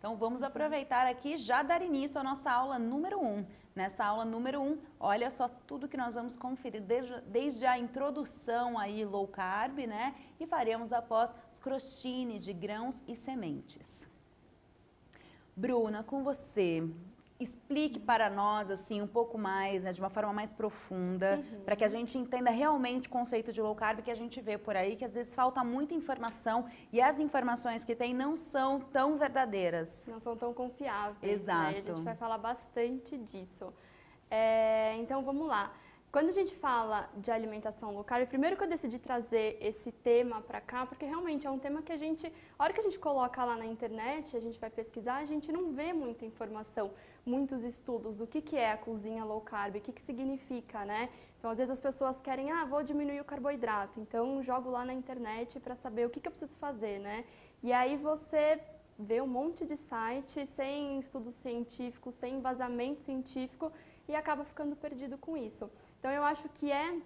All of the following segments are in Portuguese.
Então vamos aproveitar aqui e já dar início à nossa aula número 1. Nessa aula número 1, olha só tudo que nós vamos conferir desde a introdução aí low carb, né? E faremos após os crostines de grãos e sementes. Bruna, com você, explique para nós assim um pouco mais, né, de uma forma mais profunda, para que a gente entenda realmente o conceito de low carb que a gente vê por aí, que às vezes falta muita informação e as informações que tem não são tão verdadeiras. Não são tão confiáveis. Exato. Né? A gente vai falar bastante disso. Então vamos lá. Quando a gente fala de alimentação low carb, primeiro que eu decidi trazer esse tema para cá, porque realmente é um tema que a gente, a hora que a gente coloca lá na internet, a gente vai pesquisar, a gente não vê muita informação, muitos estudos do que é a cozinha low carb, o que significa, né? Então, às vezes as pessoas querem, vou diminuir o carboidrato, então jogo lá na internet para saber o que eu preciso fazer, né? E aí você vê um monte de site sem estudo científico, sem embasamento científico e acaba ficando perdido com isso. Então, eu acho que é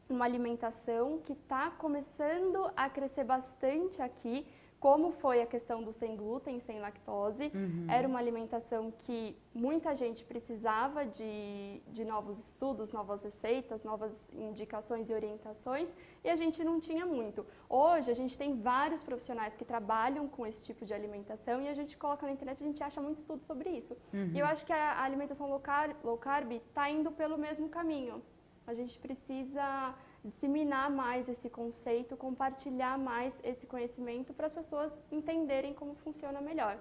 uma alimentação que está começando a crescer bastante aqui, como foi a questão do sem glúten, sem lactose. Era uma alimentação que muita gente precisava de novos estudos, novas receitas, novas indicações e orientações, e a gente não tinha muito. Hoje, a gente tem vários profissionais que trabalham com esse tipo de alimentação e a gente coloca na internet, a gente acha muito estudo sobre isso. E eu acho que a alimentação low carb está indo pelo mesmo caminho. A gente precisa disseminar mais esse conceito, compartilhar mais esse conhecimento para as pessoas entenderem como funciona melhor.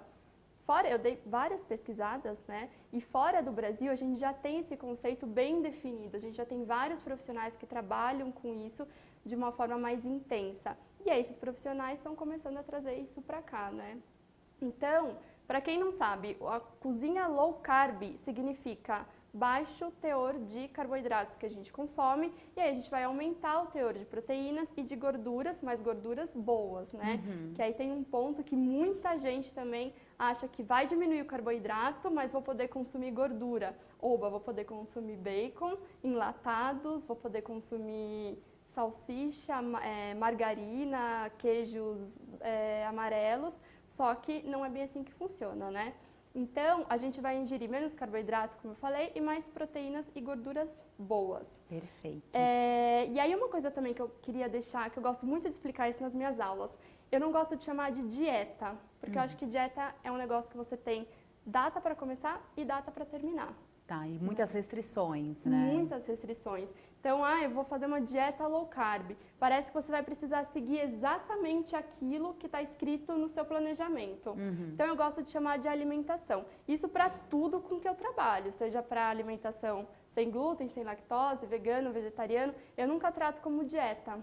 Fora, eu dei várias pesquisadas, né? E fora do Brasil, a gente já tem esse conceito bem definido. A gente já tem vários profissionais que trabalham com isso de uma forma mais intensa. E aí, esses profissionais estão começando a trazer isso para cá, né? Então, para quem não sabe, a cozinha low carb significa baixo teor de carboidratos que a gente consome, e aí a gente vai aumentar o teor de proteínas e de gorduras, mas gorduras boas, né? Que aí tem um ponto que muita gente também acha que vai diminuir o carboidrato, mas vou poder consumir gordura. Oba, vou poder consumir bacon, enlatados, vou poder consumir salsicha, margarina, queijos amarelos, só que não é bem assim que funciona, né? Então, a gente vai ingerir menos carboidrato, como eu falei, e mais proteínas e gorduras boas. Perfeito. E aí uma coisa também que eu queria deixar, que eu gosto muito de explicar isso nas minhas aulas, eu não gosto de chamar de dieta, porque eu acho que dieta é um negócio que você tem data para começar e data para terminar. Tá, e muitas restrições, né? Muitas restrições. Então, eu vou fazer uma dieta low carb. Parece que você vai precisar seguir exatamente aquilo que está escrito no seu planejamento. Então, eu gosto de chamar de alimentação. Isso para tudo com que eu trabalho, seja para alimentação sem glúten, sem lactose, vegano, vegetariano. Eu nunca trato como dieta,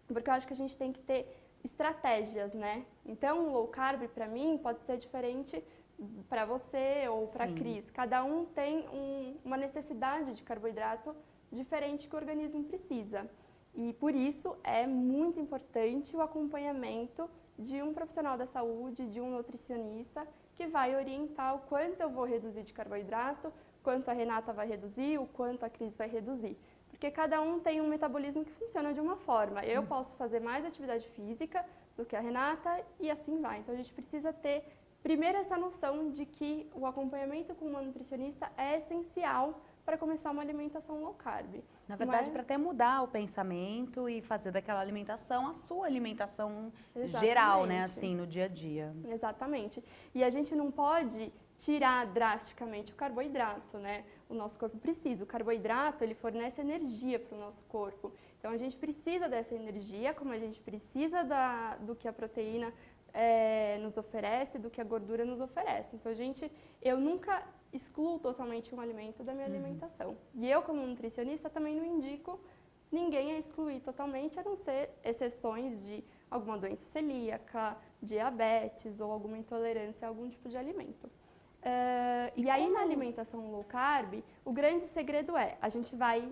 porque eu acho que a gente tem que ter estratégias, né? Então, o low carb para mim pode ser diferente para você ou para a Cris. Cada um tem uma necessidade de carboidrato diferente que o organismo precisa. E por isso é muito importante o acompanhamento de um profissional da saúde, de um nutricionista, que vai orientar o quanto eu vou reduzir de carboidrato, quanto a Renata vai reduzir, o quanto a Cris vai reduzir. Porque cada um tem um metabolismo que funciona de uma forma. Eu posso fazer mais atividade física do que a Renata e assim vai. Então a gente precisa ter primeiro essa noção de que o acompanhamento com uma nutricionista é essencial para começar uma alimentação low carb. Na verdade, para até mudar o pensamento e fazer daquela alimentação a sua alimentação geral, né, assim, no dia a dia. Exatamente. E a gente não pode tirar drasticamente o carboidrato, né? O nosso corpo precisa. O carboidrato, ele fornece energia para o nosso corpo. Então, a gente precisa dessa energia, como a gente precisa do que a proteína nos oferece, do que a gordura nos oferece. Então, eu nunca excluo totalmente um alimento da minha alimentação. E eu, como nutricionista, também não indico ninguém a excluir totalmente, a não ser exceções de alguma doença celíaca, diabetes ou alguma intolerância a algum tipo de alimento. E aí, na alimentação low carb, o grande segredo a gente vai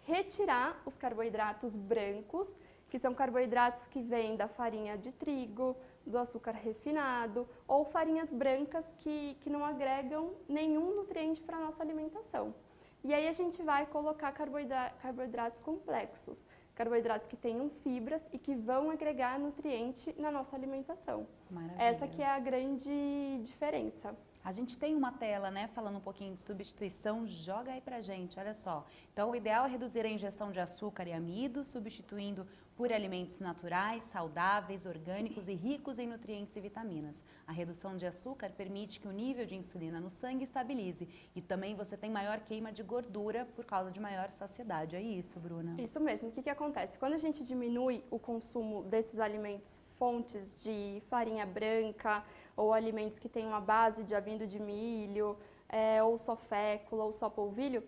retirar os carboidratos brancos, que são carboidratos que vêm da farinha de trigo, do açúcar refinado ou farinhas brancas que não agregam nenhum nutriente para a nossa alimentação. E aí a gente vai colocar carboidratos complexos. carboidratos que tenham fibras e que vão agregar nutriente na nossa alimentação. Maravilha. Essa que é a grande diferença. A gente tem uma tela, né, falando um pouquinho de substituição, joga aí pra gente, olha só. Então, o ideal é reduzir a ingestão de açúcar e amido, substituindo por alimentos naturais, saudáveis, orgânicos e ricos em nutrientes e vitaminas. A redução de açúcar permite que o nível de insulina no sangue estabilize e também você tem maior queima de gordura por causa de maior saciedade. É isso, Bruna? Isso mesmo. O que acontece? Quando a gente diminui o consumo desses alimentos fontes de farinha branca ou alimentos que têm uma base de amido de milho, ou só fécula ou só polvilho,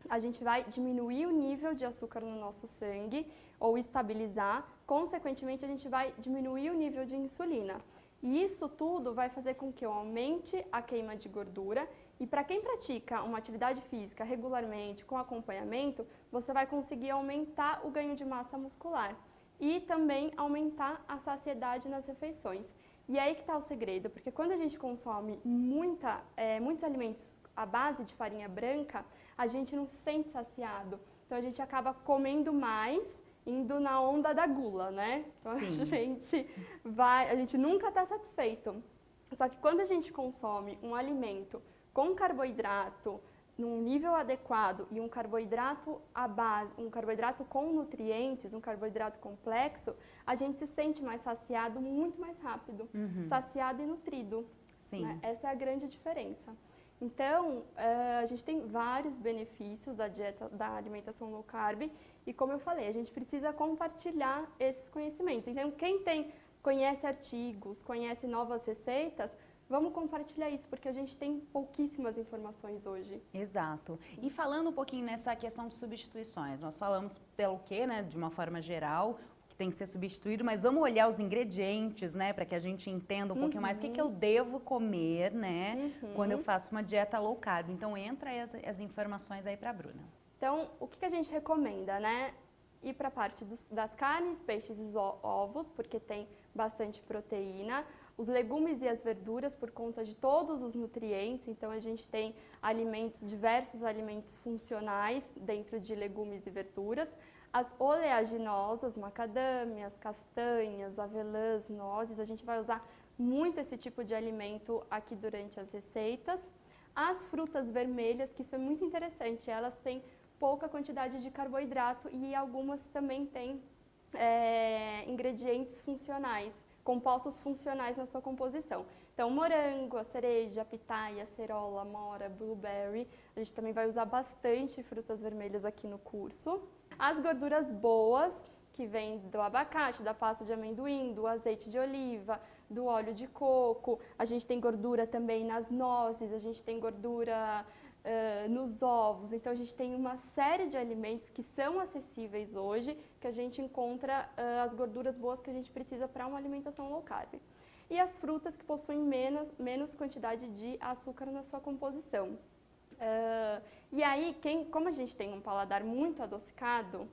a gente vai diminuir o nível de açúcar no nosso sangue ou estabilizar. Consequentemente, a gente vai diminuir o nível de insulina. E isso tudo vai fazer com que eu aumente a queima de gordura. E para quem pratica uma atividade física regularmente, com acompanhamento, você vai conseguir aumentar o ganho de massa muscular e também aumentar a saciedade nas refeições. E aí que está o segredo, porque quando a gente consome muitos alimentos à base de farinha branca, a gente não se sente saciado. Então a gente acaba comendo mais, indo na onda da gula, né? Então a gente nunca está satisfeito. Só que quando a gente consome um alimento com carboidrato num nível adequado e um carboidrato à base, um carboidrato com nutrientes, um carboidrato complexo, a gente se sente mais saciado muito mais rápido, saciado e nutrido. Sim. Né? Essa é a grande diferença. Então, a gente tem vários benefícios da dieta, da alimentação low carb e, como eu falei, a gente precisa compartilhar esses conhecimentos. Então, quem conhece artigos, conhece novas receitas, vamos compartilhar isso, porque a gente tem pouquíssimas informações hoje. Exato. E falando um pouquinho nessa questão de substituições, nós falamos pelo quê, né, de uma forma geral, que tem que ser substituído, mas vamos olhar os ingredientes, né, para que a gente entenda um pouquinho mais o que eu devo comer, né, quando eu faço uma dieta low carb. Então, entra as informações aí para a Bruna. Então, o que a gente recomenda, né? Ir para a parte das carnes, peixes e ovos, porque tem bastante proteína. Os legumes e as verduras, por conta de todos os nutrientes. Então, a gente tem diversos alimentos funcionais dentro de legumes e verduras. As oleaginosas, macadâmias, castanhas, avelãs, nozes, a gente vai usar muito esse tipo de alimento aqui durante as receitas. As frutas vermelhas, que isso é muito interessante, elas têm pouca quantidade de carboidrato e algumas também têm ingredientes funcionais, compostos funcionais na sua composição. Então, morango, a cereja, a pitaia, acerola, amora, blueberry. A gente também vai usar bastante frutas vermelhas aqui no curso. As gorduras boas, que vêm do abacate, da pasta de amendoim, do azeite de oliva, do óleo de coco. A gente tem gordura também nas nozes, a gente tem gordura nos ovos. Então, a gente tem uma série de alimentos que são acessíveis hoje, que a gente encontra as gorduras boas que a gente precisa para uma alimentação low carb. E as frutas que possuem menos quantidade de açúcar na sua composição. E aí, como a gente tem um paladar muito adocicado,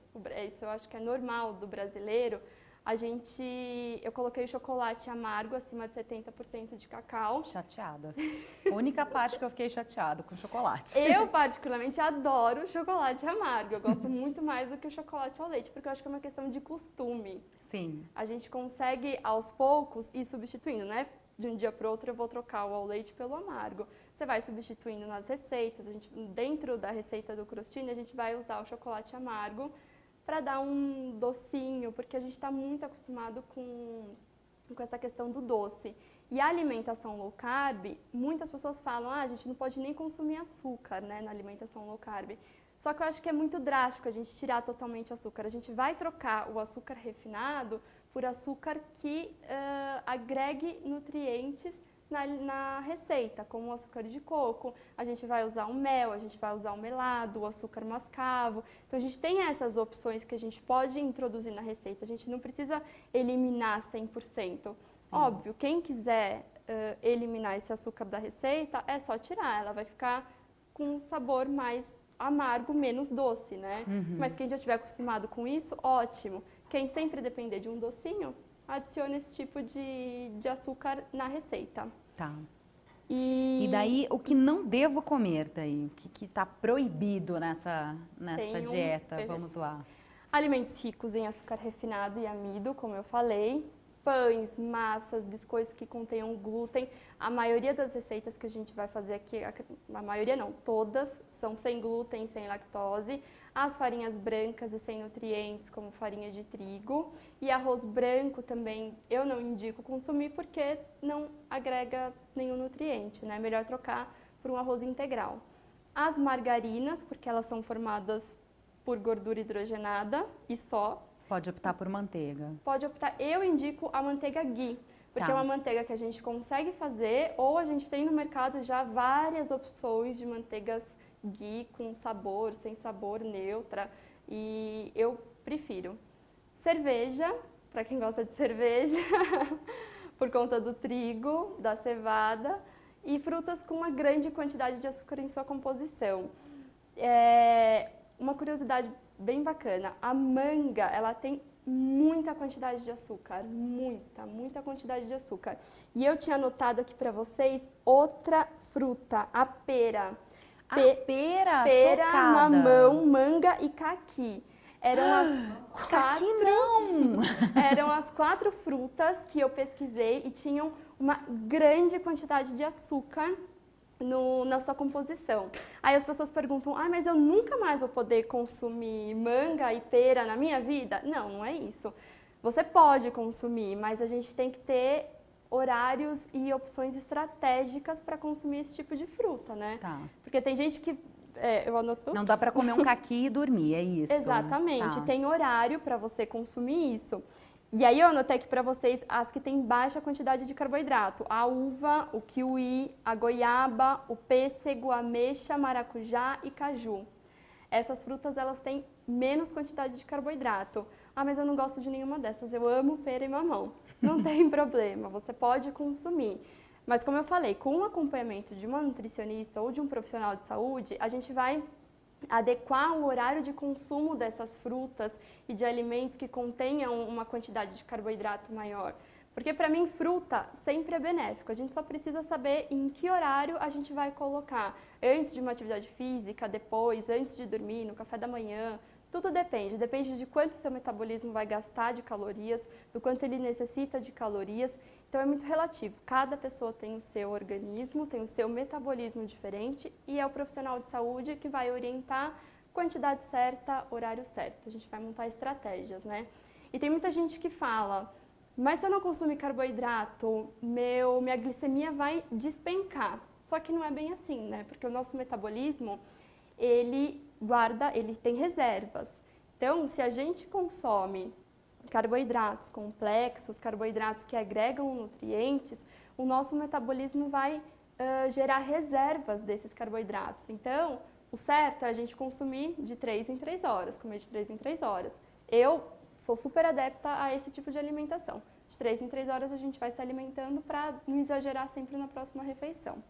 isso eu acho que é normal do brasileiro, eu coloquei o chocolate amargo acima de 70% de cacau. Chateada. A única parte que eu fiquei chateada com chocolate. Eu, particularmente, adoro chocolate amargo. Eu gosto muito mais do que o chocolate ao leite, porque eu acho que é uma questão de costume. Sim. A gente consegue, aos poucos, ir substituindo, né? De um dia para o outro, eu vou trocar o ao leite pelo amargo. Você vai substituindo nas receitas. Dentro da receita do crostini, a gente vai usar o chocolate amargo para dar um docinho, porque a gente está muito acostumado com essa questão do doce. E a alimentação low carb, muitas pessoas falam, a gente não pode nem consumir açúcar, né, na alimentação low carb. Só que eu acho que é muito drástico a gente tirar totalmente o açúcar. A gente vai trocar o açúcar refinado por açúcar que agregue nutrientes na receita, como o açúcar de coco. A gente vai usar o mel, a gente vai usar o melado, o açúcar mascavo. Então, a gente tem essas opções que a gente pode introduzir na receita. A gente não precisa eliminar 100%. Sim. Óbvio, quem quiser eliminar esse açúcar da receita, é só tirar. Ela vai ficar com um sabor mais amargo, menos doce, né? Mas quem já estiver acostumado com isso, ótimo. Quem sempre depender de um docinho, adiciona esse tipo de açúcar na receita. Tá. E daí, o que não devo comer daí? O que está proibido nessa dieta? Vamos lá. Alimentos ricos em açúcar refinado e amido, como eu falei. Pães, massas, biscoitos que contenham glúten. A maioria das receitas que a gente vai fazer aqui, a maioria não, todas, são sem glúten, sem lactose. As farinhas brancas e sem nutrientes, como farinha de trigo. E arroz branco também eu não indico consumir porque não agrega nenhum nutriente, né? Melhor trocar por um arroz integral. As margarinas, porque elas são formadas por gordura hidrogenada e só. Pode optar por manteiga. Pode optar, eu indico a manteiga ghee, porque Tá. é uma manteiga que a gente consegue fazer, ou a gente tem no mercado já várias opções de manteigas ghee com sabor, sem sabor, neutra, e eu prefiro. Cerveja, para quem gosta de cerveja, por conta do trigo, da cevada, e frutas com uma grande quantidade de açúcar em sua composição. Uma curiosidade bem bacana, a manga, ela tem muita quantidade de açúcar, muita quantidade de açúcar. E eu tinha anotado aqui para vocês outra fruta, a pera. Pera, Pera, chocada. mamão, manga e caqui. Eram as Caqui não! Eram as 4 frutas que eu pesquisei e tinham uma grande quantidade de açúcar na sua composição. Aí as pessoas perguntam, mas eu nunca mais vou poder consumir manga e pera na minha vida? Não, não é isso. Você pode consumir, mas a gente tem que ter horários e opções estratégicas para consumir esse tipo de fruta, né? Tá. Porque tem gente que... eu anoto... Não dá para comer um caqui e dormir, é isso? Exatamente, Tá. tem horário para você consumir isso. E aí eu anotei aqui para vocês as que têm baixa quantidade de carboidrato. A uva, o kiwi, a goiaba, o pêssego, a ameixa, maracujá e caju. Essas frutas, elas têm menos quantidade de carboidrato. Mas eu não gosto de nenhuma dessas, eu amo pera e mamão. Não tem problema, você pode consumir. Mas como eu falei, com o acompanhamento de uma nutricionista ou de um profissional de saúde, a gente vai adequar o horário de consumo dessas frutas e de alimentos que contenham uma quantidade de carboidrato maior. Porque para mim fruta sempre é benéfico, a gente só precisa saber em que horário a gente vai colocar. Antes de uma atividade física, depois, antes de dormir, no café da manhã, tudo depende de quanto o seu metabolismo vai gastar de calorias, do quanto ele necessita de calorias. Então é muito relativo, cada pessoa tem o seu organismo, tem o seu metabolismo diferente e é o profissional de saúde que vai orientar quantidade certa, horário certo. A gente vai montar estratégias, né? E tem muita gente que fala, mas se eu não consumir carboidrato, minha glicemia vai despencar. Só que não é bem assim, né? Porque o nosso metabolismo, ele tem reservas. Então, se a gente consome carboidratos complexos, carboidratos que agregam nutrientes, o nosso metabolismo vai gerar reservas desses carboidratos. Então, o certo é a gente consumir de 3 em 3 horas, comer de 3 em 3 horas. Eu sou super adepta a esse tipo de alimentação. De 3 em 3 horas a gente vai se alimentando para não exagerar sempre na próxima refeição.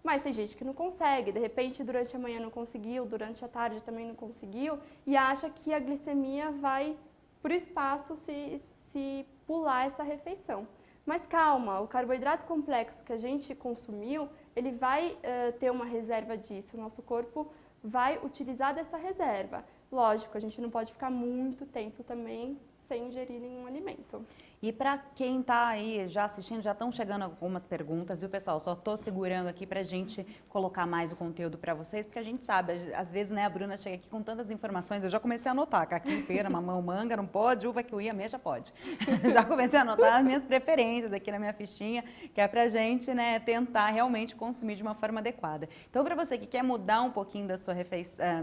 Mas tem gente que não consegue, de repente durante a manhã não conseguiu, durante a tarde também não conseguiu e acha que a glicemia vai para o espaço se pular essa refeição. Mas calma, o carboidrato complexo que a gente consumiu, ele vai ter uma reserva disso, o nosso corpo vai utilizar dessa reserva. Lógico, a gente não pode ficar muito tempo também sem ingerir nenhum alimento. E para quem está aí já assistindo, já estão chegando algumas perguntas, viu, pessoal? Só estou segurando aqui para a gente colocar mais o conteúdo para vocês, porque a gente sabe, às vezes, né, a Bruna chega aqui com tantas informações, eu já comecei a anotar, caqui, pera, mamão, manga, não pode, uva, kiwi, ameixa, pode. Já comecei a anotar as minhas preferências aqui na minha fichinha, que é para a gente, né, tentar realmente consumir de uma forma adequada. Então, para você que quer mudar um pouquinho da sua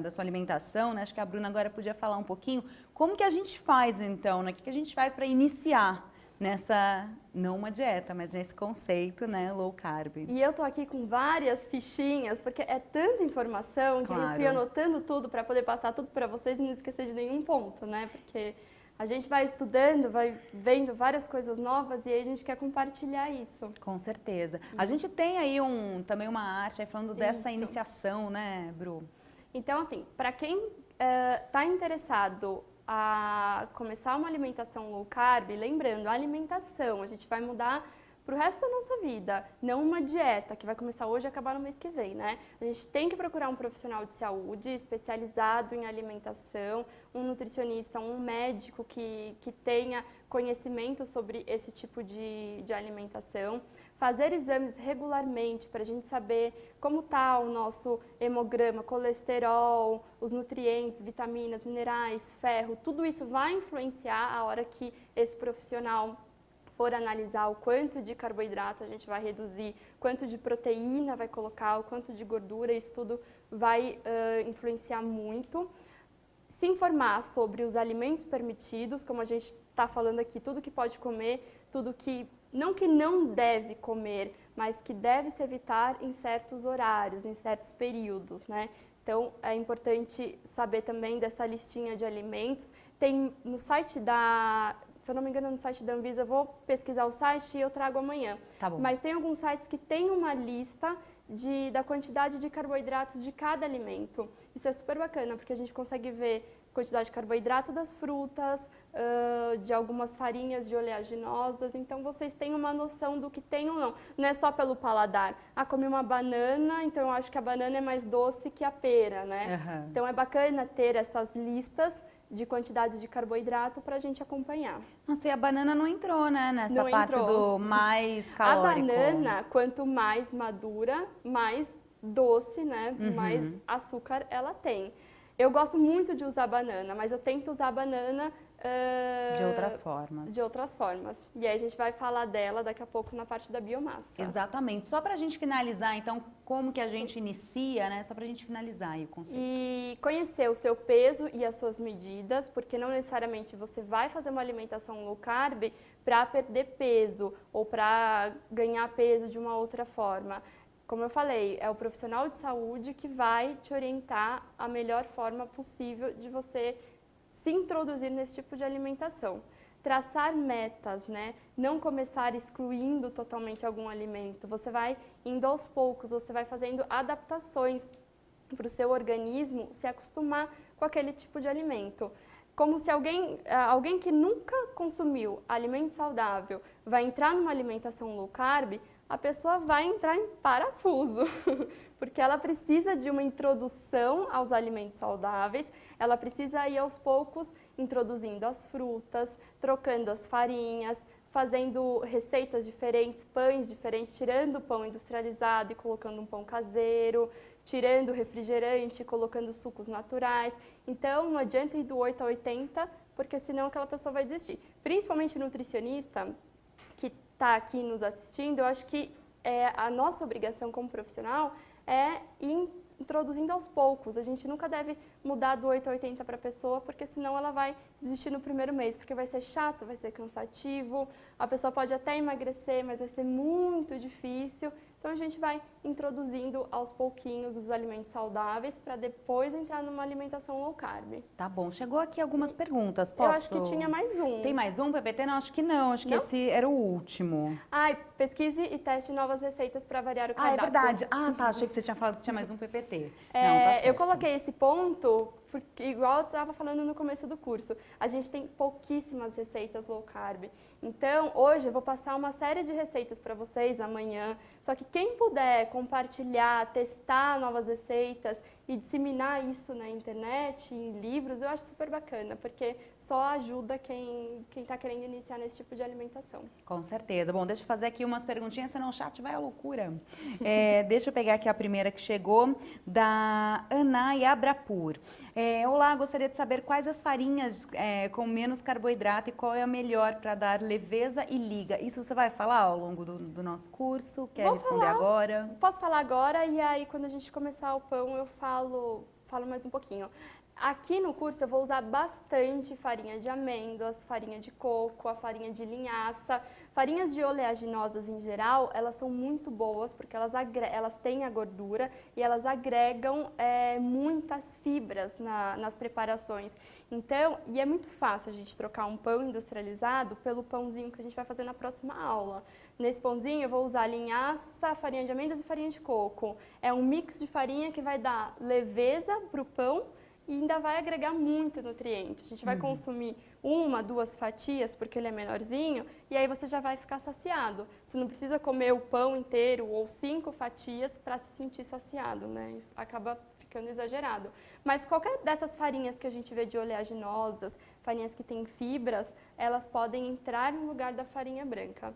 da sua alimentação, né, acho que a Bruna agora podia falar um pouquinho como que a gente faz, então, né, o que a gente faz para iniciar nessa, não uma dieta, mas nesse conceito, né, low carb. E eu tô aqui com várias fichinhas, porque é tanta informação que eu fui anotando tudo para poder passar tudo para vocês e não esquecer de nenhum ponto, né? Porque a gente vai estudando, vai vendo várias coisas novas e aí a gente quer compartilhar isso. Com certeza. A gente tem aí também uma arte aí falando dessa iniciação, né, Bru? Então, assim, para quem está interessado a começar uma alimentação low carb, lembrando, a alimentação, a gente vai mudar para o resto da nossa vida, não uma dieta que vai começar hoje e acabar no mês que vem, né? A gente tem que procurar um profissional de saúde especializado em alimentação, um nutricionista, um médico que tenha conhecimento sobre esse tipo de alimentação, fazer exames regularmente para a gente saber como está o nosso hemograma, colesterol, os nutrientes, vitaminas, minerais, ferro, tudo isso vai influenciar a hora que esse profissional for analisar o quanto de carboidrato a gente vai reduzir, quanto de proteína vai colocar, o quanto de gordura, isso tudo vai influenciar muito. Se informar sobre os alimentos permitidos, como a gente está falando aqui, tudo que pode comer, tudo que não deve comer, mas que deve se evitar em certos horários, em certos períodos, né? Então, é importante saber também dessa listinha de alimentos. Tem no site se eu não me engano, no site da Anvisa, eu vou pesquisar o site e eu trago amanhã. Tá bom. Mas tem alguns sites que tem uma lista da quantidade de carboidratos de cada alimento. Isso é super bacana, porque a gente consegue ver a quantidade de carboidrato das frutas, de algumas farinhas de oleaginosas. Então, vocês têm uma noção do que tem ou não. Não é só pelo paladar. Comi uma banana, então eu acho que a banana é mais doce que a pera, né? Uhum. Então, é bacana ter essas listas de quantidade de carboidrato para a gente acompanhar. Nossa, e a banana não entrou, né, nessa parte do mais calórico. A banana, quanto mais madura, mais doce, né, mais açúcar ela tem. Eu gosto muito de usar banana, mas eu tento usar a banana de outras formas. De outras formas. E aí a gente vai falar dela daqui a pouco na parte da biomassa. Exatamente. Só para a gente finalizar, então, como que a gente inicia, né? Só para a gente finalizar aí o conceito. E conhecer o seu peso e as suas medidas, porque não necessariamente você vai fazer uma alimentação low carb para perder peso ou para ganhar peso de uma outra forma. Como eu falei, é o profissional de saúde que vai te orientar a melhor forma possível de você se introduzir nesse tipo de alimentação. Traçar metas, né? Não começar excluindo totalmente algum alimento. Você vai indo aos poucos, você vai fazendo adaptações para o seu organismo se acostumar com aquele tipo de alimento. Como se alguém que nunca consumiu alimento saudável vai entrar numa alimentação low carb, a pessoa vai entrar em parafuso, porque ela precisa de uma introdução aos alimentos saudáveis, ela precisa ir aos poucos introduzindo as frutas, trocando as farinhas, fazendo receitas diferentes, pães diferentes, tirando o pão industrializado e colocando um pão caseiro, tirando o refrigerante, colocando sucos naturais. Então, não adianta ir do 8 a 80, porque senão aquela pessoa vai desistir. Principalmente nutricionista, que está aqui nos assistindo, eu acho que a nossa obrigação como profissional é ir introduzindo aos poucos. A gente nunca deve mudar do 8 a 80 para a pessoa, porque senão ela vai desistir no primeiro mês, porque vai ser chato, vai ser cansativo, a pessoa pode até emagrecer, mas vai ser muito difícil. Então, a gente vai introduzindo aos pouquinhos os alimentos saudáveis para depois entrar numa alimentação low carb. Tá bom. Chegou aqui algumas perguntas. Posso? Eu acho que tinha mais um. Tem mais um, PPT? Não, acho que não. Acho que esse era o último. Pesquise e teste novas receitas para variar o cardápio. É verdade. Tá. Achei que você tinha falado que tinha mais um PPT. Não, tá certo. Eu coloquei esse ponto porque, igual eu estava falando no começo do curso, a gente tem pouquíssimas receitas low carb. Então, hoje eu vou passar uma série de receitas para vocês amanhã. Só que quem puder compartilhar, testar novas receitas e disseminar isso na internet, em livros, eu acho super bacana, porque só ajuda quem está querendo iniciar nesse tipo de alimentação. Com certeza. Bom, deixa eu fazer aqui umas perguntinhas, senão o chat vai à loucura. Deixa eu pegar aqui a primeira que chegou, da Anay Abrapur. Olá, gostaria de saber quais as farinhas com menos carboidrato e qual é a melhor para dar leveza e liga. Isso você vai falar ao longo do nosso curso? Quer responder agora? Posso falar agora e aí quando a gente começar o pão eu falo mais um pouquinho. Aqui no curso eu vou usar bastante farinha de amêndoas, farinha de coco, a farinha de linhaça. Farinhas de oleaginosas em geral, elas são muito boas porque elas têm a gordura e elas agregam muitas fibras nas preparações. Então, e é muito fácil a gente trocar um pão industrializado pelo pãozinho que a gente vai fazer na próxima aula. Nesse pãozinho eu vou usar linhaça, farinha de amêndoas e farinha de coco. É um mix de farinha que vai dar leveza para o pão e ainda vai agregar muito nutriente. A gente vai consumir 1, 2 fatias, porque ele é menorzinho, e aí você já vai ficar saciado. Você não precisa comer o pão inteiro ou 5 fatias para se sentir saciado, né? Isso acaba ficando exagerado. Mas qualquer dessas farinhas que a gente vê de oleaginosas, farinhas que têm fibras, elas podem entrar no lugar da farinha branca.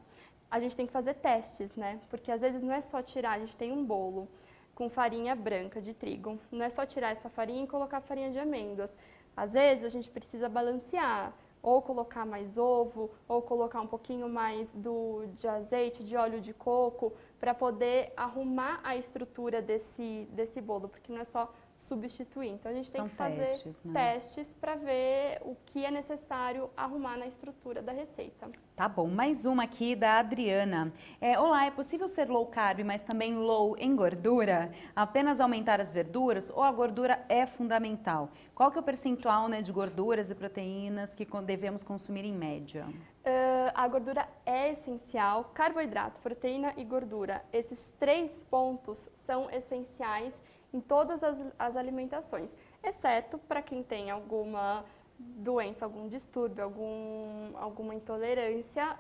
A gente tem que fazer testes, né? Porque às vezes não é só tirar, a gente tem um bolo com farinha branca de trigo. Não é só tirar essa farinha e colocar farinha de amêndoas. Às vezes a gente precisa balancear, ou colocar mais ovo, ou colocar um pouquinho mais de azeite, de óleo de coco, para poder arrumar a estrutura desse bolo, porque não é só substituir. Então a gente tem que fazer testes para ver o que é necessário arrumar na estrutura da receita. Tá bom, mais uma aqui da Adriana. Olá, é possível ser low carb, mas também low em gordura? Apenas aumentar as verduras ou a gordura é fundamental? Qual que é o percentual, né, de gorduras e proteínas que devemos consumir em média? A gordura é essencial, carboidrato, proteína e gordura. Esses 3 pontos são essenciais em todas as alimentações, exceto para quem tem alguma doença, algum distúrbio, alguma intolerância,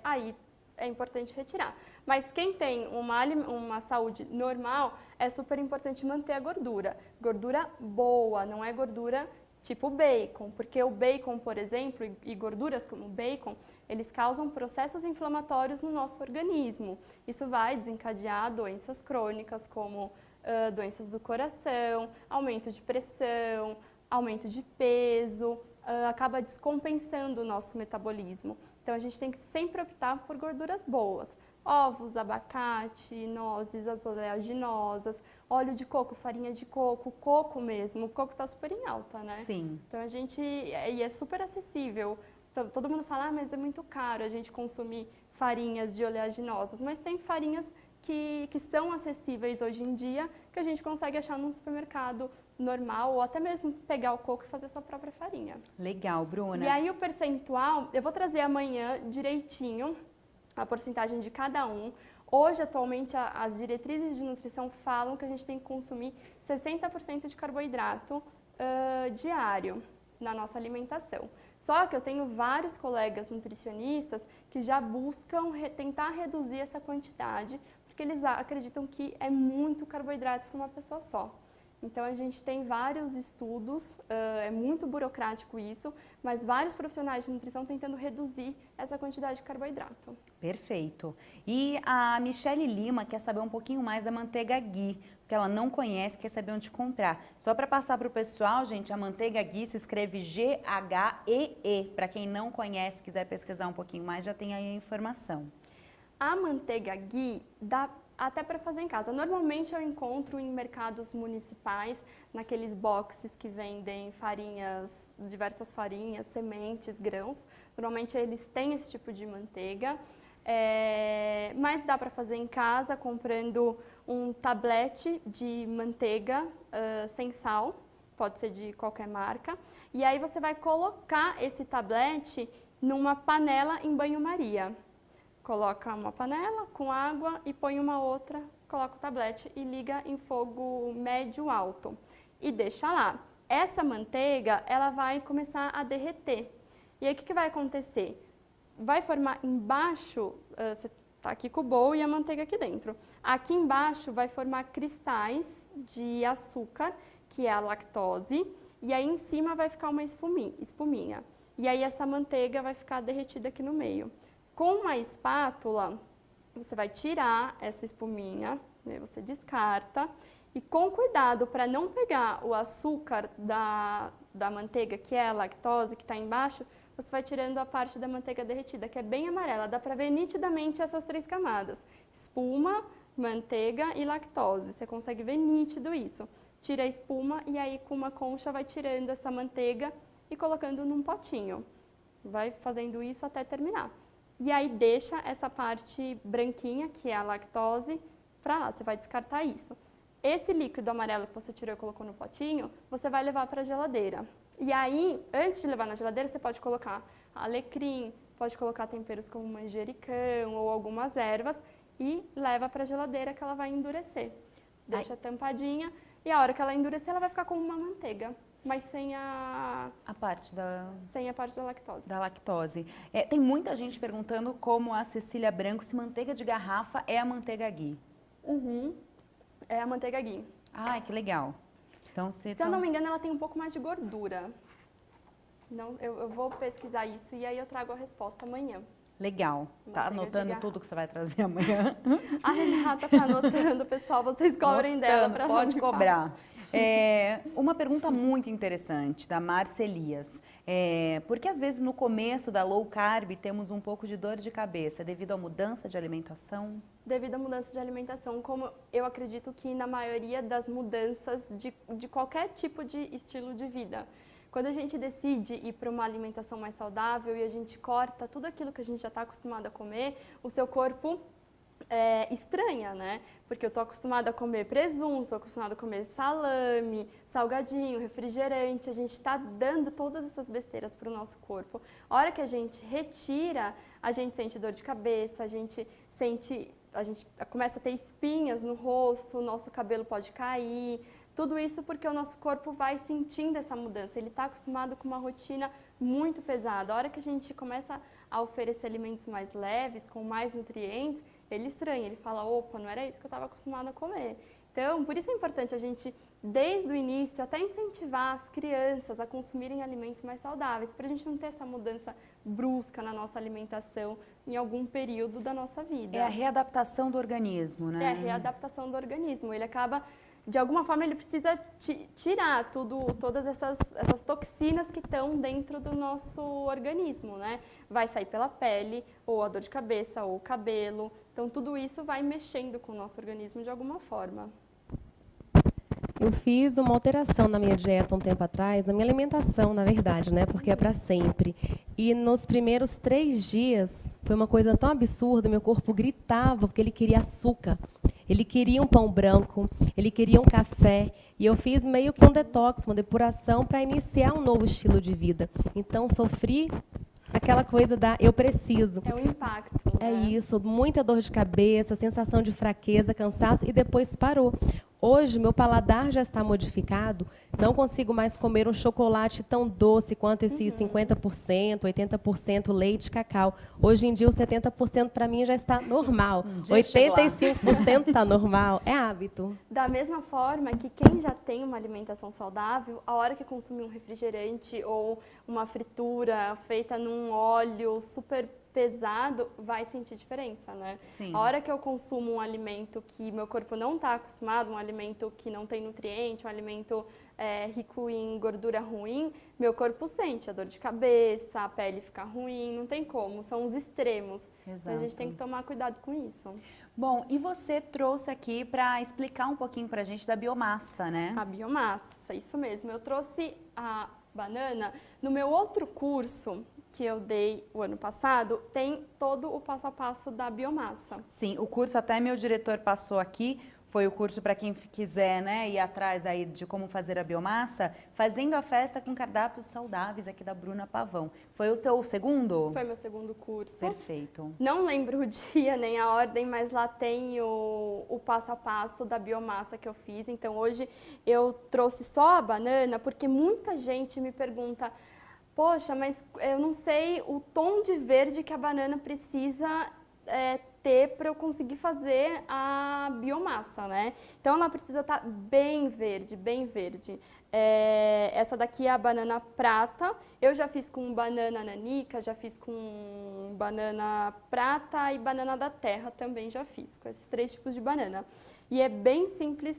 aí é importante retirar. Mas quem tem uma saúde normal, é super importante manter a gordura. Gordura boa, não é gordura tipo bacon, porque o bacon, por exemplo, e gorduras como o bacon, eles causam processos inflamatórios no nosso organismo. Isso vai desencadear doenças crônicas como doenças do coração, aumento de pressão, aumento de peso, acaba descompensando o nosso metabolismo. Então a gente tem que sempre optar por gorduras boas. Ovos, abacate, nozes, as oleaginosas, óleo de coco, farinha de coco, coco mesmo. O coco está super em alta, né? Sim. Então e é super acessível. Então, todo mundo fala, mas é muito caro a gente consumir farinhas de oleaginosas. Mas tem farinhas que são acessíveis hoje em dia, que a gente consegue achar num supermercado normal, ou até mesmo pegar o coco e fazer sua própria farinha. Legal, Bruna. E aí o percentual, eu vou trazer amanhã direitinho a porcentagem de cada um. Hoje, atualmente, as diretrizes de nutrição falam que a gente tem que consumir 60% de carboidrato diário na nossa alimentação. Só que eu tenho vários colegas nutricionistas que já buscam tentar reduzir essa quantidade, porque eles acreditam que é muito carboidrato para uma pessoa só. Então, a gente tem vários estudos, é muito burocrático isso, mas vários profissionais de nutrição tentando reduzir essa quantidade de carboidrato. Perfeito. E a Michele Lima quer saber um pouquinho mais da manteiga ghee, porque ela não conhece, quer saber onde comprar. Só para passar para o pessoal, gente, a manteiga ghee se escreve G-H-E-E. Para quem não conhece, quiser pesquisar um pouquinho mais, já tem aí a informação. A manteiga ghee dá até para fazer em casa. Normalmente eu encontro em mercados municipais, naqueles boxes que vendem farinhas, diversas farinhas, sementes, grãos. Normalmente eles têm esse tipo de manteiga, mas dá para fazer em casa comprando um tablete de manteiga sem sal, pode ser de qualquer marca. E aí você vai colocar esse tablete numa panela em banho-maria. Coloca uma panela com água e põe uma outra, coloca o tablete e liga em fogo médio-alto. E deixa lá. Essa manteiga, ela vai começar a derreter. E aí, o que vai acontecer? Vai formar embaixo, você está aqui com o bowl e a manteiga aqui dentro. Aqui embaixo vai formar cristais de açúcar, que é a lactose. E aí, em cima vai ficar uma espuminha. E aí, essa manteiga vai ficar derretida aqui no meio. Com uma espátula, você vai tirar essa espuminha, né, você descarta e com cuidado para não pegar o açúcar da manteiga, que é a lactose, que está embaixo, você vai tirando a parte da manteiga derretida, que é bem amarela. Dá para ver nitidamente essas 3 camadas: espuma, manteiga e lactose. Você consegue ver nítido isso. Tira a espuma e aí com uma concha vai tirando essa manteiga e colocando num potinho. Vai fazendo isso até terminar. E aí deixa essa parte branquinha, que é a lactose, para lá. Você vai descartar isso. Esse líquido amarelo que você tirou e colocou no potinho, você vai levar para a geladeira. E aí, antes de levar na geladeira, você pode colocar alecrim, pode colocar temperos como manjericão ou algumas ervas e leva para a geladeira que ela vai endurecer. Deixa tampadinha E a hora que ela endurecer, ela vai ficar como uma manteiga, mas sem a parte da lactose. Da lactose. Tem muita gente perguntando como a Cecília Branco, se manteiga de garrafa é a manteiga ghee. Uhum. É a manteiga ghee. Ah, que legal. Então, se eu não me engano, ela tem um pouco mais de gordura. Não, eu vou pesquisar isso e aí eu trago a resposta amanhã. Legal. Tá anotando tudo que você vai trazer amanhã? A Renata tá anotando, pessoal. Vocês cobrem dela para pode cobrar. Uma pergunta muito interessante da Marcelias. Porque às vezes no começo da low carb temos um pouco de dor de cabeça devido à mudança de alimentação? Devido à mudança de alimentação, como eu acredito que na maioria das mudanças de qualquer tipo de estilo de vida. Quando a gente decide ir para uma alimentação mais saudável e a gente corta tudo aquilo que a gente já está acostumado a comer, o seu corpo estranha, né? Porque eu estou acostumada a comer presunto, estou acostumada a comer salame, salgadinho, refrigerante, a gente está dando todas essas besteiras para o nosso corpo. A hora que a gente retira, a gente sente dor de cabeça, a gente começa a ter espinhas no rosto, o nosso cabelo pode cair. Tudo isso porque o nosso corpo vai sentindo essa mudança, ele está acostumado com uma rotina muito pesada. A hora que a gente começa a oferecer alimentos mais leves, com mais nutrientes, ele estranha, ele fala, opa, não era isso que eu estava acostumado a comer. Então, por isso é importante a gente, desde o início, até incentivar as crianças a consumirem alimentos mais saudáveis, para a gente não ter essa mudança brusca na nossa alimentação em algum período da nossa vida. É a readaptação do organismo, né? É a readaptação do organismo, ele acaba... De alguma forma, ele precisa tirar todas essas toxinas que estão dentro do nosso organismo, né? Vai sair pela pele, ou a dor de cabeça, ou o cabelo. Então, tudo isso vai mexendo com o nosso organismo de alguma forma. Eu fiz uma alteração na minha dieta um tempo atrás, na minha alimentação, na verdade, né? Porque é para sempre. E nos primeiros 3 dias, foi uma coisa tão absurda, meu corpo gritava, porque ele queria açúcar. Ele queria um pão branco, ele queria um café. E eu fiz meio que um detox, uma depuração, para iniciar um novo estilo de vida. Então, sofri aquela coisa da eu preciso. É o impacto. É isso, muita dor de cabeça, sensação de fraqueza, cansaço, e depois parou. Hoje, meu paladar já está modificado, não consigo mais comer um chocolate tão doce quanto esse 50%, 80% leite e cacau. Hoje em dia, o 70% para mim já está normal. 85% está normal, é hábito. Da mesma forma que quem já tem uma alimentação saudável, a hora que consumir um refrigerante ou uma fritura feita num óleo super pesado, vai sentir diferença, né? Sim. A hora que eu consumo um alimento que meu corpo não está acostumado, um alimento que não tem nutriente, um alimento rico em gordura ruim, meu corpo sente a dor de cabeça, a pele fica ruim, não tem como, são os extremos. Exato. Então, a gente tem que tomar cuidado com isso. Bom, e você trouxe aqui para explicar um pouquinho para a gente da biomassa, né? A biomassa, isso mesmo. Eu trouxe a banana no meu outro curso, que eu dei o ano passado, tem todo o passo a passo da biomassa. Sim, o curso até meu diretor passou aqui, foi o curso para quem quiser, né, ir atrás aí de como fazer a biomassa, fazendo a festa com cardápios saudáveis aqui da Bruna Pavão. Foi o seu segundo? Foi meu segundo curso. Perfeito. Não lembro o dia nem a ordem, mas lá tem o passo a passo da biomassa que eu fiz. Então hoje eu trouxe só a banana porque muita gente me pergunta: poxa, mas eu não sei o tom de verde que a banana precisa ter para eu conseguir fazer a biomassa, né? Então ela precisa estar bem verde, bem verde. Essa daqui é a banana prata. Eu já fiz com banana nanica, já fiz com banana prata e banana da terra também já fiz, com esses 3 tipos de banana. E é bem simples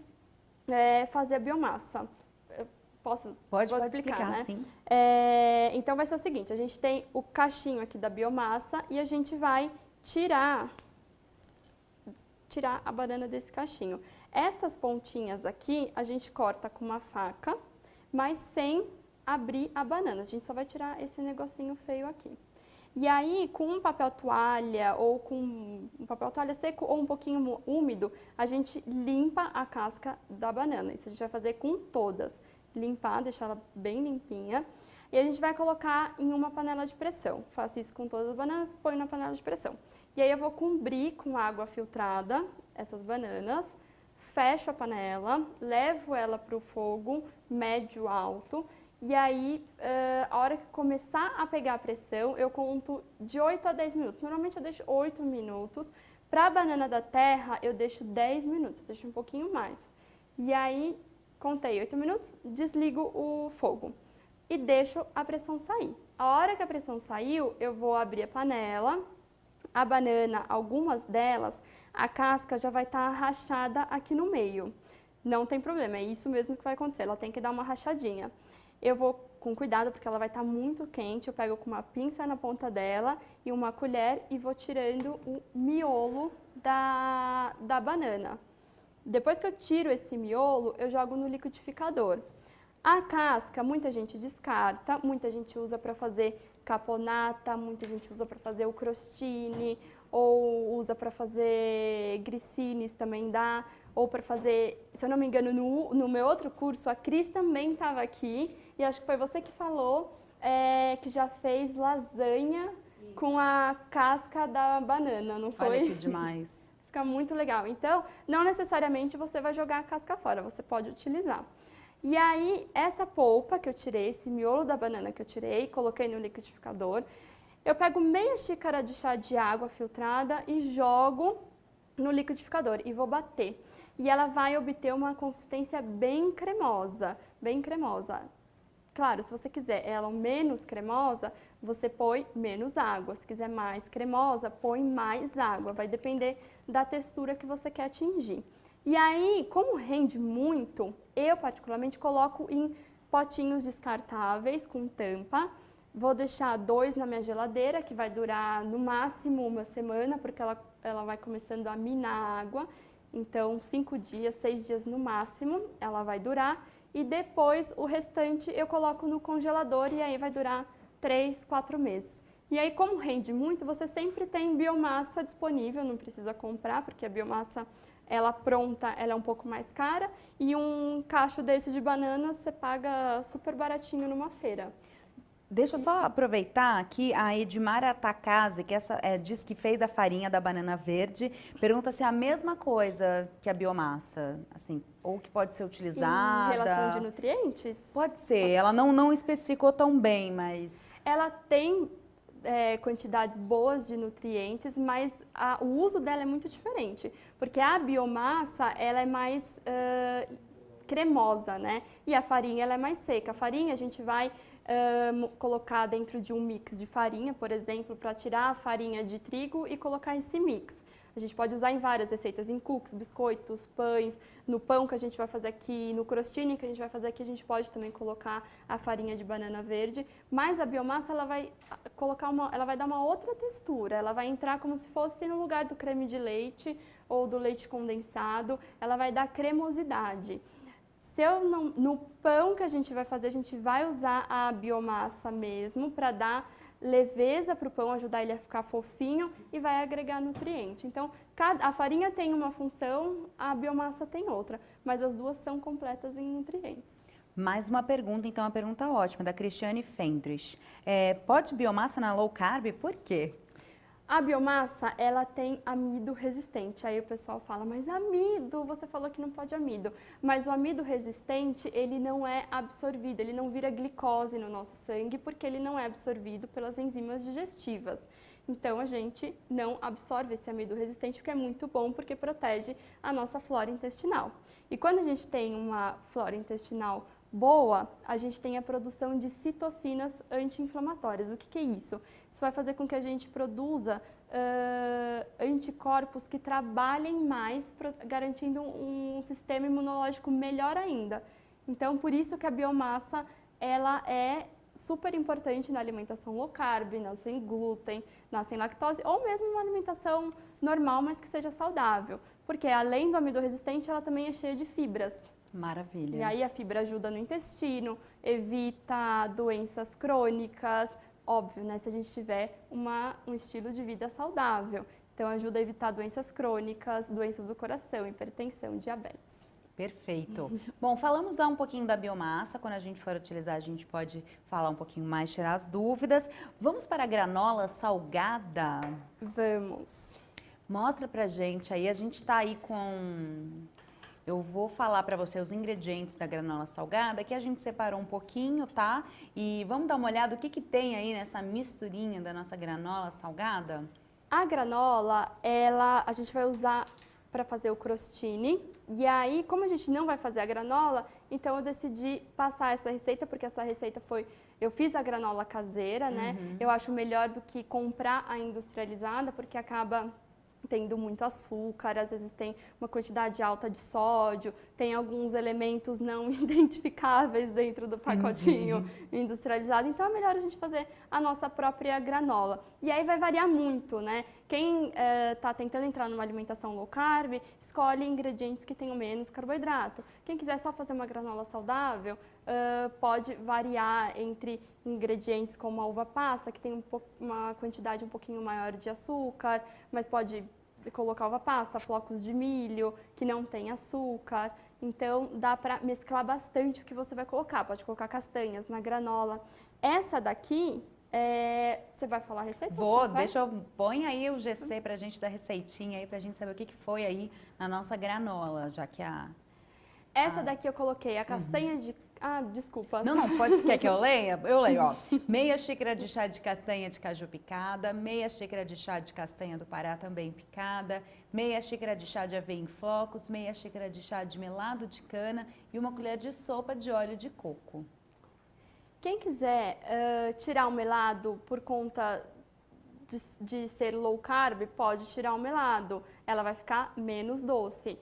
fazer a biomassa. Pode explicar, né? Sim. Então vai ser o seguinte, a gente tem o cachinho aqui da biomassa e a gente vai tirar a banana desse cachinho. Essas pontinhas aqui a gente corta com uma faca, mas sem abrir a banana. A gente só vai tirar esse negocinho feio aqui. E aí, com um papel toalha ou com um papel toalha seco ou um pouquinho úmido, a gente limpa a casca da banana. Isso a gente vai fazer com todas. Limpar, deixar ela bem limpinha. E a gente vai colocar em uma panela de pressão. Faço isso com todas as bananas, ponho na panela de pressão. E aí eu vou cobrir com água filtrada essas bananas, fecho a panela, levo ela para o fogo médio alto e aí a hora que começar a pegar a pressão, eu conto de 8 a 10 minutos. Normalmente eu deixo 8 minutos. Para a banana da terra, eu deixo 10 minutos, eu deixo um pouquinho mais. E aí, contei 8 minutos, desligo o fogo e deixo a pressão sair. A hora que a pressão saiu, eu vou abrir a panela. A banana, algumas delas, a casca já vai estar rachada aqui no meio. Não tem problema, é isso mesmo que vai acontecer, ela tem que dar uma rachadinha. Eu vou com cuidado porque ela vai estar muito quente, eu pego com uma pinça na ponta dela e uma colher e vou tirando o miolo da banana. Depois que eu tiro esse miolo, eu jogo no liquidificador. A casca, muita gente descarta, muita gente usa para fazer caponata, muita gente usa para fazer o crostini, ou usa para fazer grissines também dá, ou para fazer, se eu não me engano, no meu outro curso, a Cris também estava aqui, e acho que foi você que falou que já fez lasanha com a casca da banana, não foi? Olha que demais. Fica muito legal. Então, não necessariamente você vai jogar a casca fora, você pode utilizar. E aí, essa polpa que eu tirei, esse miolo da banana que eu tirei, coloquei no liquidificador, eu pego meia xícara de chá de água filtrada e jogo no liquidificador e vou bater. E ela vai obter uma consistência bem cremosa, bem cremosa. Claro, se você quiser ela menos cremosa, você põe menos água. Se quiser mais cremosa, põe mais água. Vai depender da textura que você quer atingir. E aí, como rende muito, eu particularmente coloco em potinhos descartáveis com tampa. Vou deixar 2 na minha geladeira, que vai durar no máximo 1 semana, porque ela vai começando a minar a água. Então, 5 dias, 6 dias no máximo, ela vai durar. E depois, o restante eu coloco no congelador e aí vai durar 3, 4 meses. E aí, como rende muito, você sempre tem biomassa disponível, não precisa comprar, porque a biomassa, ela pronta, ela é um pouco mais cara. E um cacho desse de banana, você paga super baratinho numa feira. Deixa eu só aproveitar aqui, a Edmara Atacase, que diz que fez a farinha da banana verde, pergunta se é a mesma coisa que a biomassa, assim, ou que pode ser utilizada. Em relação de nutrientes? Pode ser, ela não especificou tão bem, mas... Ela tem quantidades boas de nutrientes, mas o uso dela é muito diferente, porque a biomassa, ela é mais cremosa, né? E a farinha, ela é mais seca. A farinha a gente vai colocar dentro de um mix de farinha, por exemplo, para tirar a farinha de trigo e colocar esse mix. A gente pode usar em várias receitas, em cookies, biscoitos, pães, no pão que a gente vai fazer aqui, no crostini que a gente vai fazer aqui, a gente pode também colocar a farinha de banana verde, mas a biomassa ela vai dar uma outra textura, ela vai entrar como se fosse no lugar do creme de leite ou do leite condensado, ela vai dar cremosidade. No pão que a gente vai fazer, a gente vai usar a biomassa mesmo para dar leveza para o pão, ajudar ele a ficar fofinho e vai agregar nutriente. Então, a farinha tem uma função, a biomassa tem outra, mas as duas são completas em nutrientes. Mais uma pergunta, então, uma pergunta ótima, da Cristiane Fendrich. Pode biomassa na low carb? Por quê? A biomassa, ela tem amido resistente. Aí o pessoal fala, mas amido, você falou que não pode amido. Mas o amido resistente, ele não é absorvido, ele não vira glicose no nosso sangue, porque ele não é absorvido pelas enzimas digestivas. Então, a gente não absorve esse amido resistente, o que é muito bom, porque protege a nossa flora intestinal. E quando a gente tem uma flora intestinal boa, a gente tem a produção de citocinas anti-inflamatórias. O que é isso? Isso vai fazer com que a gente produza anticorpos que trabalhem mais, garantindo um sistema imunológico melhor ainda. Então, por isso que a biomassa ela é super importante na alimentação low carb, na sem glúten, na sem lactose, ou mesmo uma alimentação normal, mas que seja saudável. Porque além do amido resistente, ela também é cheia de fibras. Maravilha. E aí a fibra ajuda no intestino, evita doenças crônicas, óbvio, né? Se a gente tiver um estilo de vida saudável. Então ajuda a evitar doenças crônicas, doenças do coração, hipertensão, diabetes. Perfeito. Bom, falamos um pouquinho da biomassa, quando a gente for utilizar a gente pode falar um pouquinho mais, tirar as dúvidas. Vamos para a granola salgada? Vamos. Mostra pra gente aí, a gente tá aí com eu vou falar para você os ingredientes da granola salgada, que a gente separou um pouquinho, tá? E vamos dar uma olhada o que tem aí nessa misturinha da nossa granola salgada? A granola, a gente vai usar para fazer o crostini. E aí, como a gente não vai fazer a granola, então eu decidi passar essa receita, porque essa receita eu fiz a granola caseira, né? Eu acho melhor do que comprar a industrializada, porque acaba tendo muito açúcar, às vezes tem uma quantidade alta de sódio, tem alguns elementos não identificáveis dentro do pacotinho industrializado, então é melhor a gente fazer a nossa própria granola. E aí vai variar muito, né? Quem está tentando entrar numa alimentação low carb, escolhe ingredientes que tenham menos carboidrato. Quem quiser só fazer uma granola saudável, pode variar entre ingredientes como a uva passa, que tem uma quantidade um pouquinho maior de açúcar, mas pode colocar uva passa, flocos de milho, que não tem açúcar. Então, dá para mesclar bastante o que você vai colocar. Pode colocar castanhas na granola. Essa daqui, você vai falar a receita? Vou, põe aí o GC pra gente da receitinha aí, pra gente saber o que foi aí na nossa granola, já que Essa daqui eu coloquei a castanha de... Ah, desculpa. Não, quer que eu leia? Eu leio, ó. Meia xícara de chá de castanha de caju picada, meia xícara de chá de castanha do Pará também picada, meia xícara de chá de aveia em flocos, meia xícara de chá de melado de cana e uma colher de sopa de óleo de coco. Quem quiser tirar o melado por conta de ser low carb, pode tirar o melado. Ela vai ficar menos doce.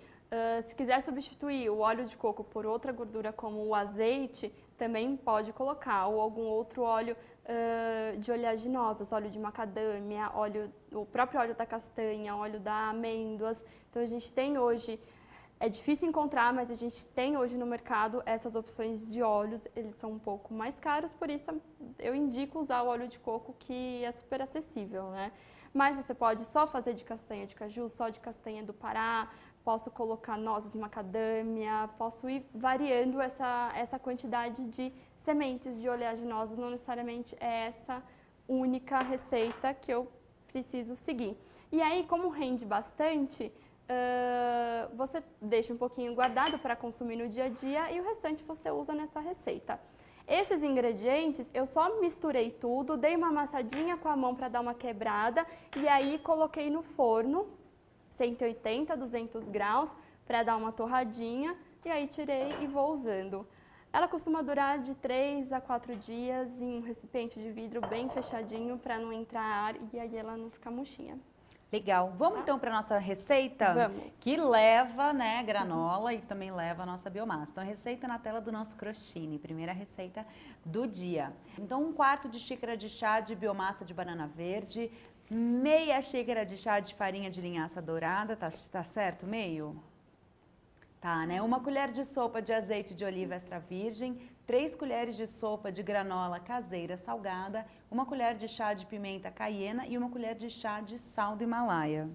Se quiser substituir o óleo de coco por outra gordura como o azeite, também pode colocar, ou algum outro óleo de oleaginosas, óleo de macadâmia, o próprio óleo da castanha, óleo da amêndoas. Então a gente tem hoje, é difícil encontrar, mas a gente tem hoje no mercado essas opções de óleos, eles são um pouco mais caros, por isso eu indico usar o óleo de coco, que é super acessível, né? Mas você pode só fazer de castanha de caju, só de castanha do Pará, posso colocar nozes de macadâmia, posso ir variando essa quantidade de sementes de oleaginosas, não necessariamente é essa única receita que eu preciso seguir. E aí, como rende bastante, você deixa um pouquinho guardado para consumir no dia a dia e o restante você usa nessa receita. Esses ingredientes, eu só misturei tudo, dei uma amassadinha com a mão para dar uma quebrada e aí coloquei no forno, 180, 200 graus, para dar uma torradinha e aí tirei e vou usando. Ela costuma durar de 3 a 4 dias em um recipiente de vidro bem fechadinho para não entrar ar e aí ela não ficar murchinha. Legal. Vamos então para nossa receita? Vamos. Que leva, né, granola e também leva a nossa biomassa. Então, a receita na tela do nosso crostini, primeira receita do dia. Então, 1/4 de xícara de chá de biomassa de banana verde, meia xícara de chá de farinha de linhaça dourada, tá certo? Meio? Tá, né? 1 colher de sopa de azeite de oliva extra virgem, 3 colheres de sopa de granola caseira salgada, 1 colher de chá de pimenta caiena e 1 colher de chá de sal do Himalaia.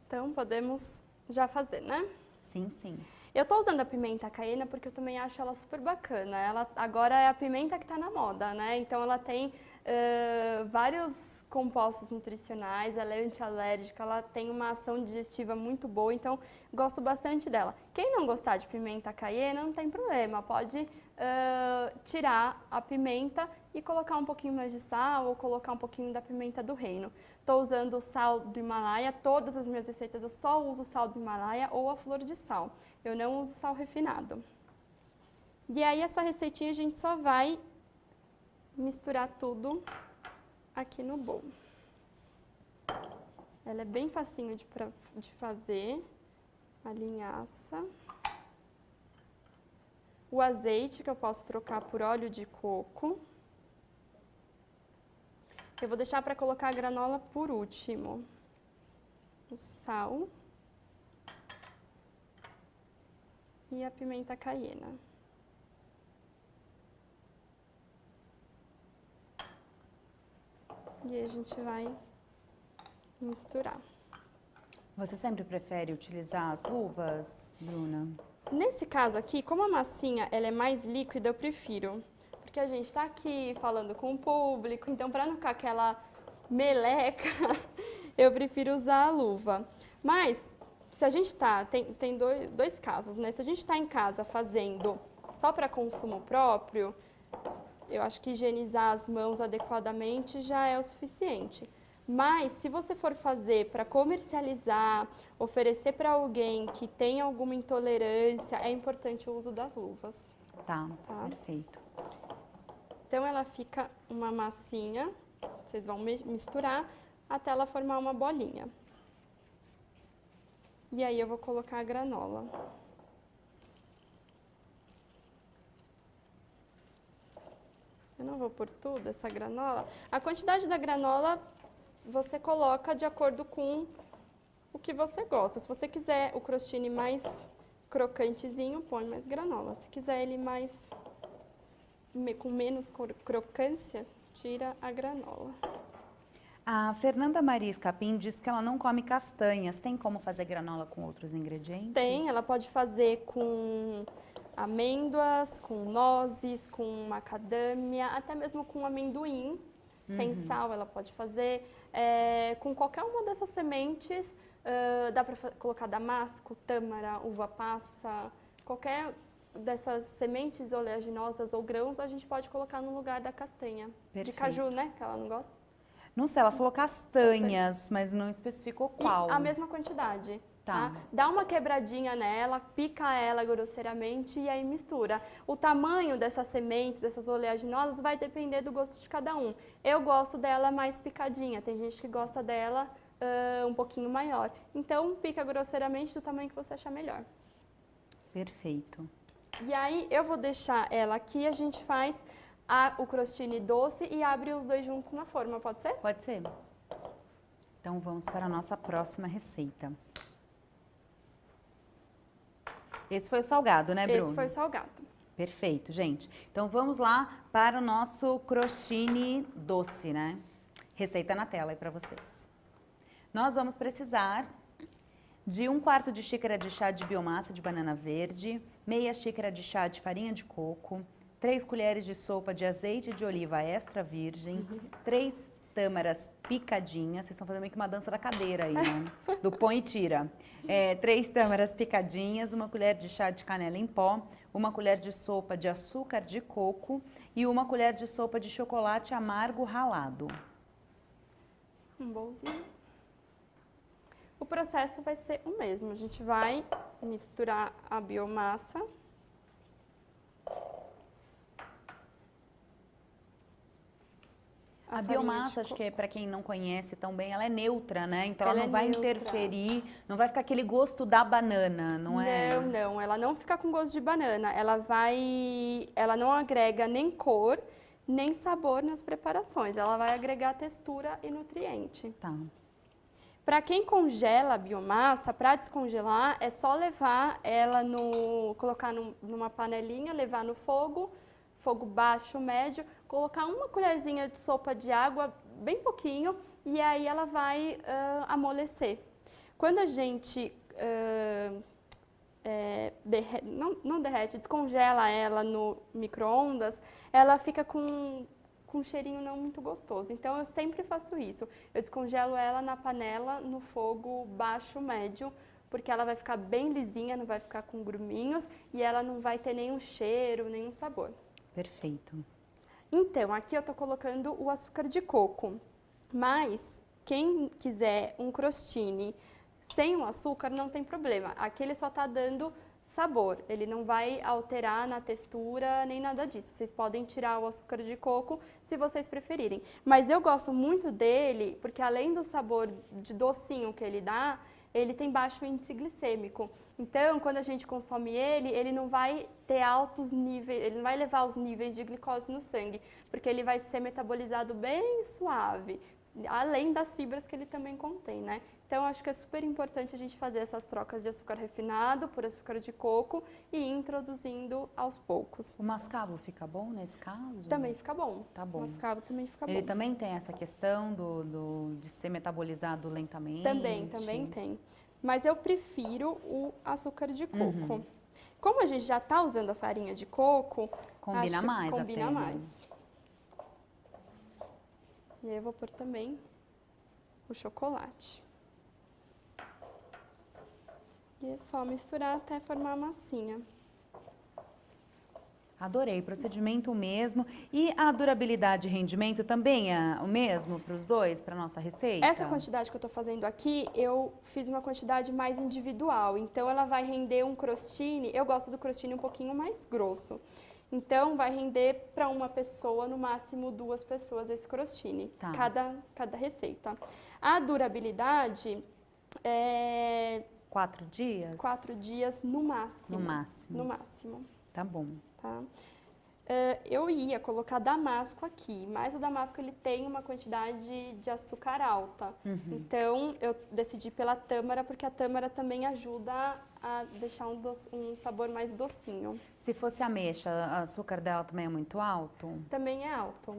Então, podemos já fazer, né? Sim, sim. Eu tô usando a pimenta caiena porque eu também acho ela super bacana. Ela agora é a pimenta que tá na moda, né? Então, ela tem vários compostos nutricionais, ela é antialérgica, ela tem uma ação digestiva muito boa, então gosto bastante dela. Quem não gostar de pimenta caiena, não tem problema, pode tirar a pimenta e colocar um pouquinho mais de sal ou colocar um pouquinho da pimenta do reino. Estou usando o sal do Himalaia, todas as minhas receitas eu só uso o sal do Himalaia ou a flor de sal, eu não uso sal refinado. E aí essa receitinha a gente só vai misturar tudo aqui no bowl. Ela é bem facinho de fazer, a linhaça. O azeite que eu posso trocar por óleo de coco. Eu vou deixar para colocar a granola por último. O sal. E a pimenta caiena. E a gente vai misturar. Você sempre prefere utilizar as luvas, Bruna? Nesse caso aqui, como a massinha ela é mais líquida, eu prefiro. Porque a gente tá aqui falando com o público, então para não ficar aquela meleca, eu prefiro usar a luva. Mas, se a gente tem dois casos, né? Se a gente está em casa fazendo só para consumo próprio, eu acho que higienizar as mãos adequadamente já é o suficiente. Mas, se você for fazer para comercializar, oferecer para alguém que tem alguma intolerância, é importante o uso das luvas. Tá, Tá. perfeito. Então, ela fica uma massinha, vocês vão misturar até ela formar uma bolinha. E aí, eu vou colocar a granola. Eu não vou pôr tudo essa granola. A quantidade da granola você coloca de acordo com o que você gosta. Se você quiser o crostini mais crocantezinho, põe mais granola. Se quiser ele mais com menos crocância, tira a granola. A Fernanda Maria Escapim disse que ela não come castanhas. Tem como fazer granola com outros ingredientes? Tem, ela pode fazer com amêndoas, com nozes, com macadâmia, até mesmo com amendoim. Sem sal ela pode fazer. Com qualquer uma dessas sementes, dá para colocar damasco, tâmara, uva passa, qualquer dessas sementes oleaginosas ou grãos a gente pode colocar no lugar da castanha. Perfeito. De caju, né? Que ela não gosta. Não sei, ela falou castanhas, mas não especificou qual. E a mesma quantidade. Tá. Dá uma quebradinha nela, pica ela grosseiramente e aí mistura. O tamanho dessas sementes, dessas oleaginosas, vai depender do gosto de cada um. Eu gosto dela mais picadinha, tem gente que gosta dela um pouquinho maior. Então, pica grosseiramente do tamanho que você achar melhor. Perfeito. E aí, eu vou deixar ela aqui, a gente faz o crostini doce e abre os dois juntos na forma, pode ser? Pode ser. Então, vamos para a nossa próxima receita. Esse foi o salgado, né, Bruno? Esse foi o salgado. Perfeito, gente. Então, vamos lá para o nosso crostini doce, né? Receita na tela aí para vocês. Nós vamos precisar de 1/4 de xícara de chá de biomassa de banana verde, meia xícara de chá de farinha de coco, 3 colheres de sopa de azeite de oliva extra virgem, 3 tâmaras picadinhas, vocês estão fazendo meio que uma dança da cadeira aí, né? Do põe e tira. 3 tâmaras picadinhas, 1 colher de chá de canela em pó, 1 colher de sopa de açúcar de coco e 1 colher de sopa de chocolate amargo ralado. Um bolzinho. O processo vai ser o mesmo. A gente vai misturar a biomassa. A biomassa, acho que para quem não conhece tão bem, ela é neutra, né? Então Ela ela não é vai neutra. interferir, não vai ficar aquele gosto da banana, não é? Não, ela não fica com gosto de banana. Ela não agrega nem cor, nem sabor nas preparações. Ela vai agregar textura e nutriente. Tá. Para quem congela a biomassa, para descongelar, é só levar ela colocar numa panelinha, levar no fogo baixo, médio, colocar 1 colherzinha de sopa de água, bem pouquinho, e aí ela vai amolecer. Quando a gente não derrete, descongela ela no micro-ondas, ela fica com um cheirinho não muito gostoso. Então, eu sempre faço isso. Eu descongelo ela na panela, no fogo baixo, médio, porque ela vai ficar bem lisinha, não vai ficar com gruminhos e ela não vai ter nenhum cheiro, nenhum sabor. Perfeito. Então, aqui eu tô colocando o açúcar de coco, mas quem quiser um crostini sem o açúcar, não tem problema. Aqui ele só tá dando sabor, ele não vai alterar na textura nem nada disso. Vocês podem tirar o açúcar de coco se vocês preferirem. Mas eu gosto muito dele porque além do sabor de docinho que ele dá, ele tem baixo índice glicêmico. Então, quando a gente consome ele não vai ter altos níveis, ele não vai levar os níveis de glicose no sangue, porque ele vai ser metabolizado bem suave, além das fibras que ele também contém, né? Então, acho que é super importante a gente fazer essas trocas de açúcar refinado por açúcar de coco e ir introduzindo aos poucos. O mascavo fica bom nesse caso? Também fica bom. Tá bom. O mascavo também fica Ele bom. também tem essa questão de ser metabolizado lentamente? Também tem. Mas eu prefiro o açúcar de coco. Como a gente já está usando a farinha de coco, Combina acho mais que combina até, né? mais. E aí eu vou pôr também o chocolate. E é só misturar até formar a massinha. Adorei, procedimento o mesmo. E a durabilidade e rendimento também é o mesmo para os dois, para nossa receita? Essa quantidade que eu estou fazendo aqui, eu fiz uma quantidade mais individual. Então, ela vai render um crostini. Eu gosto do crostini um pouquinho mais grosso. Então, vai render para uma pessoa, no máximo 2 pessoas, esse crostini. Tá. Cada receita. A durabilidade é 4 dias? 4 dias no máximo. No máximo. No máximo. Tá bom. Tá? Eu ia colocar damasco aqui, mas o damasco ele tem uma quantidade de açúcar alta. Então, eu decidi pela tâmara, porque a tâmara também ajuda a deixar um sabor mais docinho. Se fosse ameixa, o açúcar dela também é muito alto? Também é alto.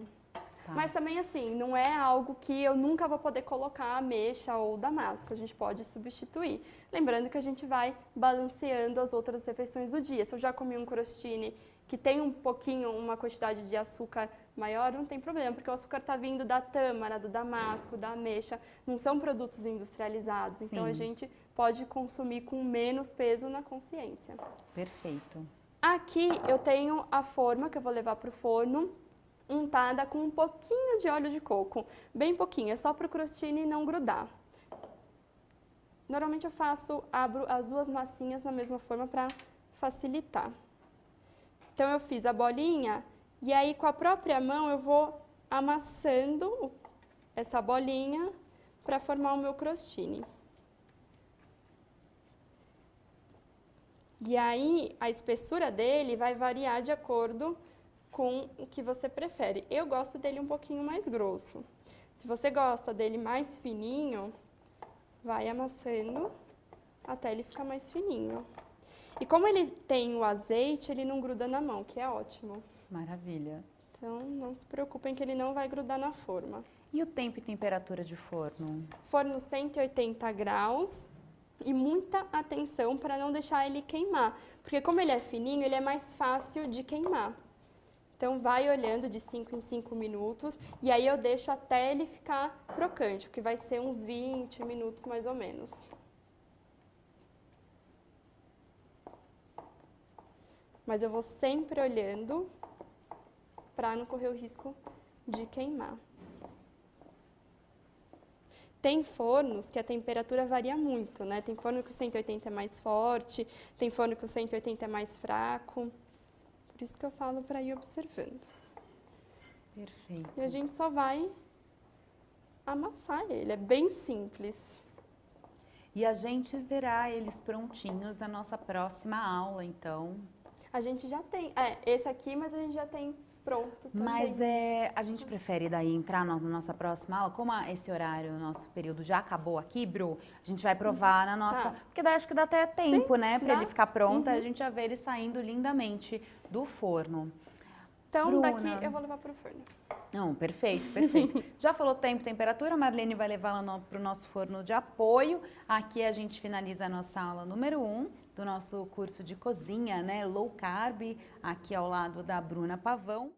Tá. Mas também, assim, não é algo que eu nunca vou poder colocar ameixa ou damasco. A gente pode substituir. Lembrando que a gente vai balanceando as outras refeições do dia. Se eu já comi um crostini que tem uma quantidade de açúcar maior, não tem problema, porque o açúcar está vindo da tâmara, do damasco, da ameixa. Não são produtos industrializados. Sim. Então, a gente pode consumir com menos peso na consciência. Perfeito. Aqui eu tenho a forma que eu vou levar para o forno, untada com um pouquinho de óleo de coco, bem pouquinho, é só para o crostini não grudar. Normalmente eu abro as 2 massinhas na mesma forma para facilitar. Então eu fiz a bolinha e aí com a própria mão eu vou amassando essa bolinha para formar o meu crostini. E aí a espessura dele vai variar de acordo com o que você prefere. Eu gosto dele um pouquinho mais grosso. Se você gosta dele mais fininho, vai amassando até ele ficar mais fininho. E como ele tem o azeite, ele não gruda na mão, que é ótimo. Maravilha. Então, não se preocupem que ele não vai grudar na forma. E o tempo e temperatura de forno? Forno 180 graus e muita atenção para não deixar ele queimar. Porque como ele é fininho, ele é mais fácil de queimar. Então, vai olhando de 5 em 5 minutos e aí eu deixo até ele ficar crocante, que vai ser uns 20 minutos mais ou menos. Mas eu vou sempre olhando para não correr o risco de queimar. Tem fornos que a temperatura varia muito, né? Tem forno que o 180 é mais forte, tem forno que o 180 é mais fraco. Por isso que eu falo para ir observando. Perfeito. E a gente só vai amassar ele, é bem simples. E a gente verá eles prontinhos na nossa próxima aula, então. A gente já tem, esse aqui, mas a gente já tem pronto também. Mas a gente prefere daí entrar na nossa próxima aula, como esse horário, o nosso período já acabou aqui, Bru, a gente vai provar na nossa... Tá. Porque daí acho que dá até tempo, Sim, né, para dá. ele ficar pronto, a gente já vê ele saindo lindamente do forno. Então, Bruna. daqui eu vou levar para o forno. Não, perfeito, perfeito. Já falou tempo e temperatura, a Marlene vai levá-la para o nosso forno de apoio. Aqui a gente finaliza a nossa aula número 1 do nosso curso de cozinha, né, low carb, aqui ao lado da Bruna Pavão.